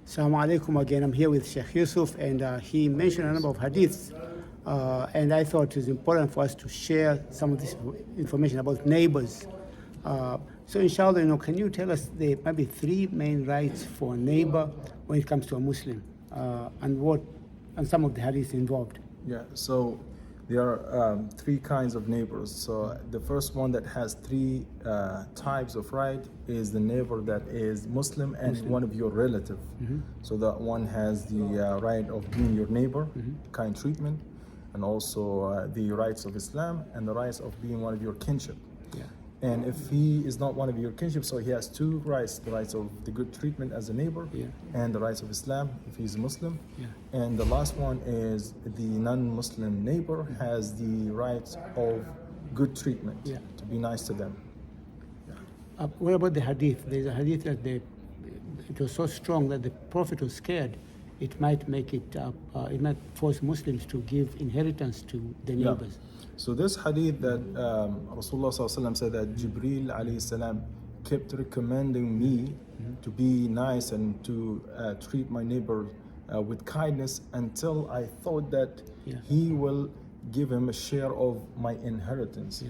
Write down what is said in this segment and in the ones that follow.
Assalamu alaikum again. I'm here with Sheikh Yusuf, and he mentioned a number of hadiths. And I thought it was important for us to share some of this information about neighbors. So inshallah, can you tell us the maybe three main rights for a neighbor when it comes to a Muslim, and some of the hadiths involved? Yeah, so there are three kinds of neighbors. So the first one that has three types of right is the neighbor that is Muslim and one of your relative. So that one has the right of being your neighbor, kind treatment, and also the rights of Islam and the rights of being one of your kinship. And if he is not one of your kinship, so he has two rights: the rights of the good treatment as a neighbor, and the rights of Islam if he's a Muslim. And the last one is the non-Muslim neighbor has the rights of good treatment, to be nice to them. What about the hadith? There's a hadith that it was so strong that the Prophet was scared it might make it force Muslims to give inheritance to the neighbors. So this hadith that Rasulullah ﷺ said that Jibreel alayhi salam kept recommending me to be nice and to treat my neighbor with kindness until I thought that he will give him a share of my inheritance.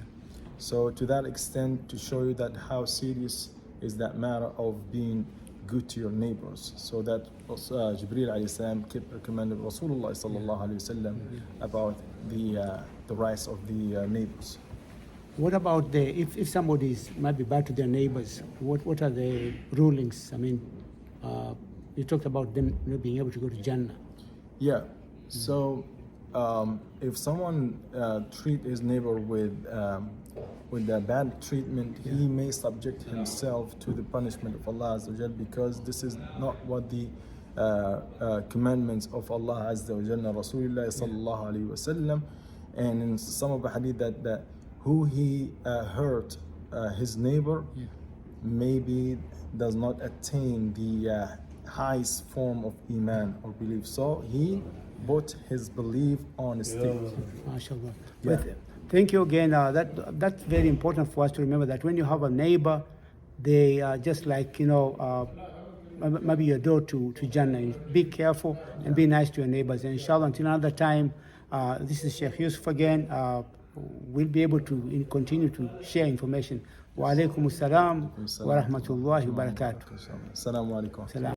So to that extent, to show you that how serious is that matter of being good to your neighbors. So that Jibreel alayhi salam kept recommending Rasulullah sallallahu alayhi wasallam about the rights of the neighbors. What about if somebody might be bad to their neighbors? What are the rulings? I mean, you talked about them being able to go to Jannah. Yeah. So if someone treat his neighbor with the bad treatment, he may subject himself to the punishment of Allah Azza wa Jal, because this is not what the commandments of Allah Azza wa Jal, Rasulullah sallallahu alayhi wa sallam. And in some of the hadith that who he hurt his neighbor maybe does not attain the highest form of iman or belief, so he put his belief on stake. MashaAllah. Thank you again. That's very important for us to remember that when you have a neighbor, they are just like maybe your door to Jannah. Be careful and be nice to your neighbors. And inshallah, until another time, this is Sheikh Yusuf again. We'll be able to continue to share information. Wa alaikum assalam wa rahmatullahi wa barakatuh. Assalamu alaikum.